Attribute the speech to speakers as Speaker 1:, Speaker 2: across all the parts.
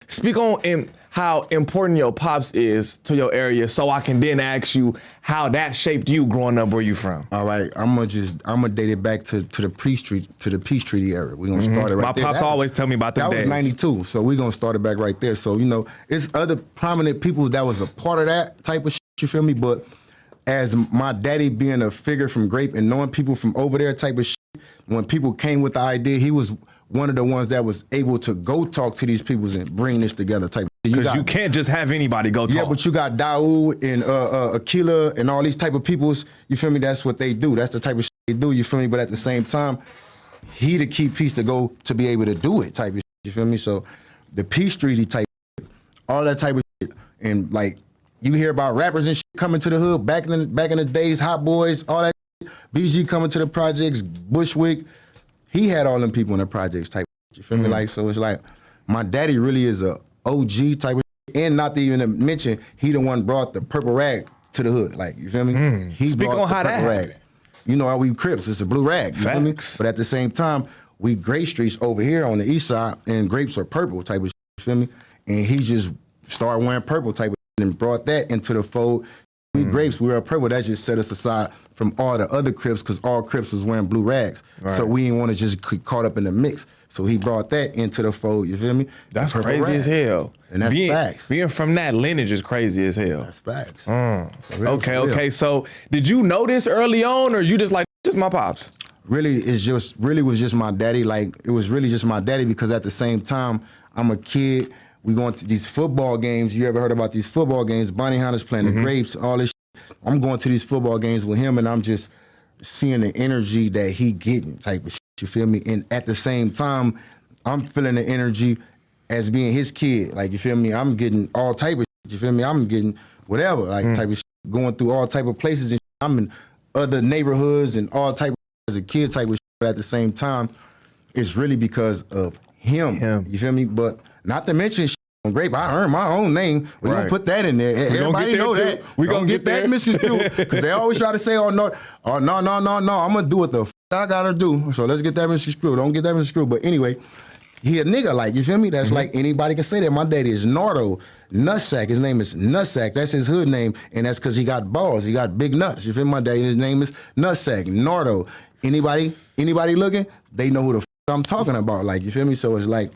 Speaker 1: Speak on how important your pops is to your area, so I can then ask you how that shaped you growing up where you from.
Speaker 2: All right, I'm gonna date it back to the Peace Treaty era. We're gonna start it right there.
Speaker 1: My pops always tell me about the days.
Speaker 2: That was 92, so we're gonna start it back right there. So, it's other prominent people that was a part of that type of shit, you feel me? But as my daddy being a figure from Grape and knowing people from over there type of shit, when people came with the idea, he was one of the ones that was able to go talk to these people and bring this together type of shit.
Speaker 1: Because you can't just have anybody go talk.
Speaker 2: Yeah, but you got Daoud and Akila and all these type of peoples, you feel me? That's what they do. That's the type of shit they do, you feel me? But at the same time, he the key piece to go to be able to do it type of shit, you feel me? So the Peace Treaty type of shit, all that type of shit. And like, you hear about rappers and shit coming to the hood back in the days, Hot Boys, all that shit. BG coming to the projects, Bushwick. He had all them people in the projects type of shit, you feel me? Like, so it's like, my daddy really is a OG type of shit. And not to even mention, he the one brought the purple rag to the hood. Like, you feel me? He
Speaker 1: Speak
Speaker 2: brought
Speaker 1: on
Speaker 2: the
Speaker 1: how that
Speaker 2: purple
Speaker 1: happened.
Speaker 2: rag. You know how we Crips, it's a blue rag, you feel me?
Speaker 1: Facts.
Speaker 2: But at the same time, we Gray Streets over here on the east side, and grapes are purple type of shit, you feel me? And he just started wearing purple type of shit and brought that into the fold. We Grapes, we were purple. That just set us aside from all the other Crips, because all Crips was wearing blue rags.
Speaker 1: Right.
Speaker 2: So we didn't want to just get caught up in the mix. So he brought that into the fold, you feel me?
Speaker 1: That's
Speaker 2: The purple
Speaker 1: crazy
Speaker 2: rag.
Speaker 1: as hell.
Speaker 2: And that's facts.
Speaker 1: Being from that lineage is crazy as hell.
Speaker 2: That's facts.
Speaker 1: Okay. So did you know this early on, or you just like, just my pops?
Speaker 2: Really, was just my daddy. Like, it was really just my daddy, because at the same time, I'm a kid. We going to these football games. You ever heard about these football games? Bonnie Hunter's playing the Grapes, all this shit. I'm going to these football games with him, and I'm just seeing the energy that he getting type of shit, you feel me? And at the same time, I'm feeling the energy as being his kid. Like, you feel me? I'm getting all type of shit, you feel me? I'm getting whatever, like type of shit, going through all type of places. And shit. I'm in other neighborhoods and all type of as a kid type of shit. But at the same time, it's really because of him. You feel me? But not to mention shit on Grape, I earned my own name. We're gonna put that in there. Everybody know that.
Speaker 1: We gonna get
Speaker 2: that misconstrued. Because they always try to say, no, no. I'm gonna do what the f I gotta do. So let's get that misconstrued. Don't get that misconstrued. But anyway, he a nigga, like, you feel me? That's like anybody can say that. My daddy is Nardo Nutsack. His name is Nutsack. That's his hood name, and that's because he got balls. He got big nuts. You feel me? My daddy, his name is Nutsack. Nardo. Anybody looking, they know who the f I'm talking about. Like, you feel me? So it's like,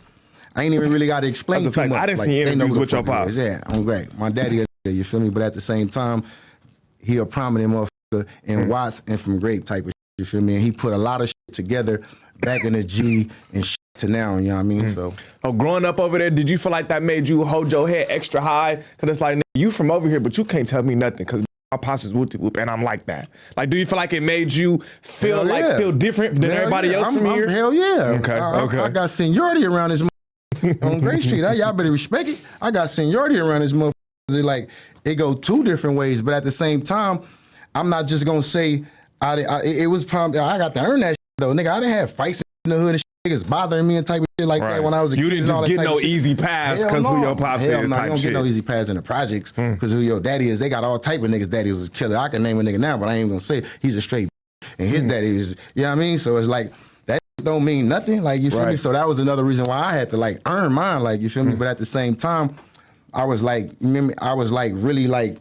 Speaker 2: I ain't even really got to explain too much.
Speaker 1: I didn't
Speaker 2: like,
Speaker 1: see
Speaker 2: they know
Speaker 1: interviews
Speaker 2: who
Speaker 1: with
Speaker 2: the
Speaker 1: your
Speaker 2: fuck it
Speaker 1: pops.
Speaker 2: is. Yeah, I'm great. My daddy, you feel me? But at the same time, he a prominent motherfucker in Watts and from Grape type of shit, you feel me? And he put a lot of shit together back in the G and shit to now, you know what I mean? So.
Speaker 1: Oh, growing up over there, did you feel like that made you hold your head extra high? Because it's like, you from over here, but you can't tell me nothing, because my pops is whoop-de-whoop, and I'm like that. Like, do you feel like it made you feel different than everybody else from here?
Speaker 2: Hell yeah.
Speaker 1: Okay.
Speaker 2: I got seniority around this on Gray Street. Y'all better respect it. I got seniority around this motherfucker. Like, it go two different ways, but at the same time, I'm not just gonna say it was probably, I got to earn that shit, though. Nigga, I done had fights in the hood and shit, niggas bothering me and type of shit like that when I was a kid.
Speaker 1: You didn't just get no easy pass because who your pops is type shit.
Speaker 2: You don't get no easy pass in the projects because who your daddy is. They got all type of niggas. Daddy was a killer. I can name a nigga now, but I ain't gonna say he's a straight and his daddy is, you know what I mean? So it's like, that don't mean nothing, like, you feel me? So that was another reason why I had to, like, earn mine, like, you feel me? But at the same time, I was like, really, like,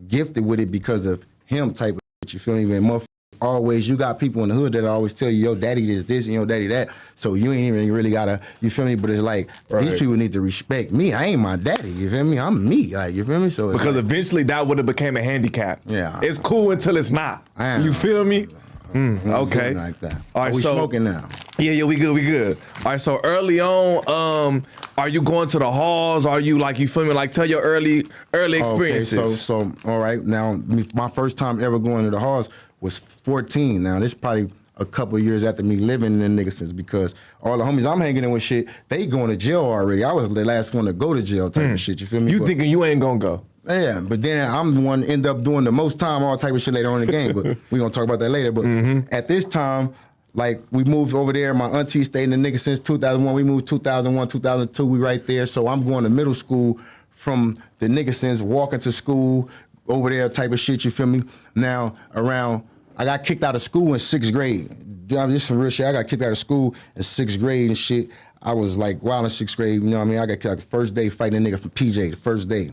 Speaker 2: gifted with it because of him type of shit, you feel me? Man, motherfuckers, always, you got people in the hood that always tell you, your daddy is this and your daddy that, so you ain't even really gotta, you feel me? But it's like, these people need to respect me. I ain't my daddy, you feel me? I'm me, like, you feel me? So it's
Speaker 1: because
Speaker 2: like,
Speaker 1: eventually that would have became a handicap.
Speaker 2: Yeah.
Speaker 1: It's cool until it's not. You feel me? Okay.
Speaker 2: Like that.
Speaker 1: All right,
Speaker 2: we
Speaker 1: so,
Speaker 2: smoking now.
Speaker 1: Yeah, we good. All right, so early on, are you going to the halls? Are you, like, you feel me? Like, tell your early experiences.
Speaker 2: Okay, so all right, now my first time ever going to the halls was 14. Now this is probably a couple of years after me living in Niggasons, because all the homies I'm hanging in with shit, they going to jail already. I was the last one to go to jail type of shit, you feel me?
Speaker 1: You thinking you ain't gonna go?
Speaker 2: Yeah, but then I'm the one end up doing the most time, all type of shit later on in the game, but we gonna talk about that later. But at this time, like, we moved over there, my auntie stayed in the nigga since 2001, we moved 2001, 2002, we right there, so I'm going to middle school from the Niggasons, walking to school, over there type of shit, you feel me? Now, I got kicked out of school in 6th grade. This is some real shit. I got kicked out of school in 6th grade and shit. I was like wild in 6th grade. You know what I mean? I got kicked out the first day fighting a nigga from PJ. The first day,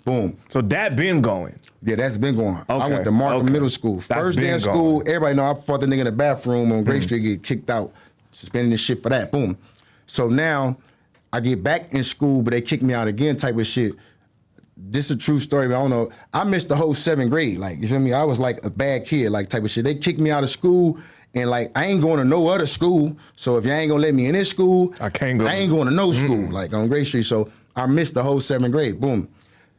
Speaker 2: boom.
Speaker 1: So that been going.
Speaker 2: Yeah, that's been going.
Speaker 1: Okay.
Speaker 2: I went to Markham Middle School. First day in school, everybody know I fought the nigga in the bathroom on Great Street, get kicked out, suspended and shit for that. Boom. So now I get back in school, but they kick me out again type of shit. This is a true story, but I don't know. I missed the whole 7th grade. Like, you feel me? I was like a bad kid, like type of shit. They kicked me out of school, and like I ain't going to no other school. So if y'all ain't gonna let me in this school, I ain't going to no school, like on Great Street. So I missed the whole 7th grade. Boom.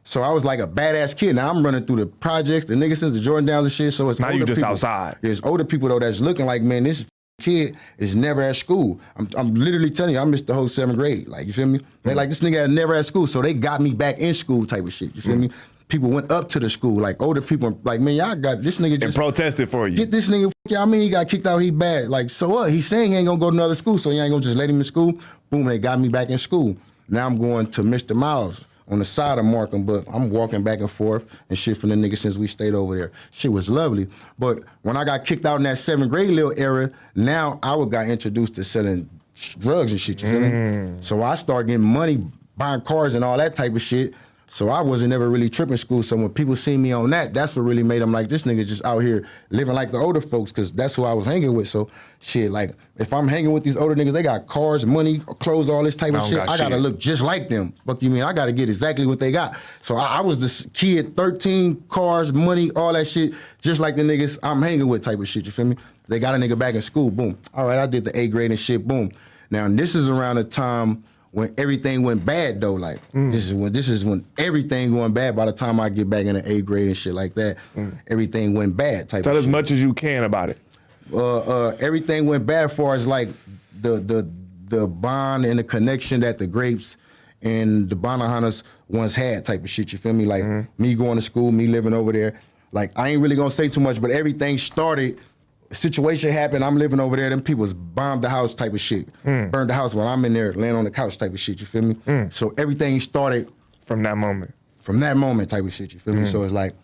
Speaker 2: So I was like a badass kid. Now I'm running through the projects, the niggas, the Jordan Downs and shit. So it's
Speaker 1: now you just
Speaker 2: people.
Speaker 1: outside.
Speaker 2: There's older people though that's looking like, man, this kid is never at school. I'm literally telling you, I missed the whole 7th grade. Like, you feel me? They like, this nigga never at school. So they got me back in school type of shit. You feel me? People went up to the school, like older people, like, man, y'all got this nigga just.
Speaker 1: And protested for you.
Speaker 2: Get this nigga, I mean, he got kicked out, he bad. Like, so what? He's saying he ain't gonna go to another school, so you ain't gonna just let him in school. Boom, they got me back in school. Now I'm going to Mr. Miles on the side of Markham, but I'm walking back and forth and shit from the nigga since we stayed over there. Shit was lovely. But when I got kicked out in that 7th grade little era, now I got introduced to selling drugs and shit, you feel me? So I started getting money, buying cars and all that type of shit. So I wasn't never really tripping school. So when people see me on that, that's what really made them like, this nigga just out here living like the older folks, because that's who I was hanging with. So shit, like, if I'm hanging with these older niggas, they got cars, money, clothes, all this type of shit. I gotta look just like them. Fuck you mean? I gotta get exactly what they got. So I was this kid, 13 cars, money, all that shit, just like the niggas I'm hanging with type of shit, you feel me? They got a nigga back in school, boom. All right, I did the 8th grade and shit, boom. Now, this is around the time when everything went bad though, like this is when everything going bad. By the time I get back in the 8th grade and shit like that, everything went bad type
Speaker 1: Tell
Speaker 2: of
Speaker 1: as
Speaker 2: shit.
Speaker 1: much as you can about it.
Speaker 2: Everything went bad as far as like the bond and the connection that the Grapes and the Bonner Hunters once had type of shit, you feel me? Like me going to school, me living over there. Like, I ain't really gonna say too much, but everything started. Situation happened, I'm living over there, them people bombed the house type of shit. Burned the house while I'm in there laying on the couch type of shit, you feel me? So everything started
Speaker 1: from that moment.
Speaker 2: From that moment type of shit, you feel me? So it's like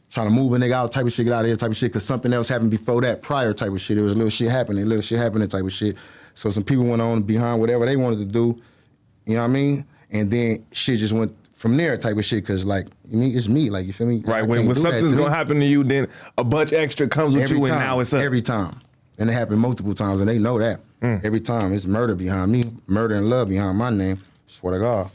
Speaker 2: trying to move a nigga out type of shit, get out of here type of shit, because something else happened before that, prior type of shit. It was little shit happening type of shit. So some people went on behind whatever they wanted to do, you know what I mean? And then shit just went from there type of shit, because like, I mean, it's me, like, you feel me?
Speaker 1: Right, when something's gonna happen to you, then a bunch extra comes with you, and now it's up.
Speaker 2: Every time. And it happened multiple times, and they know that. Every time, it's murder behind me, murder and love behind my name, swear to God.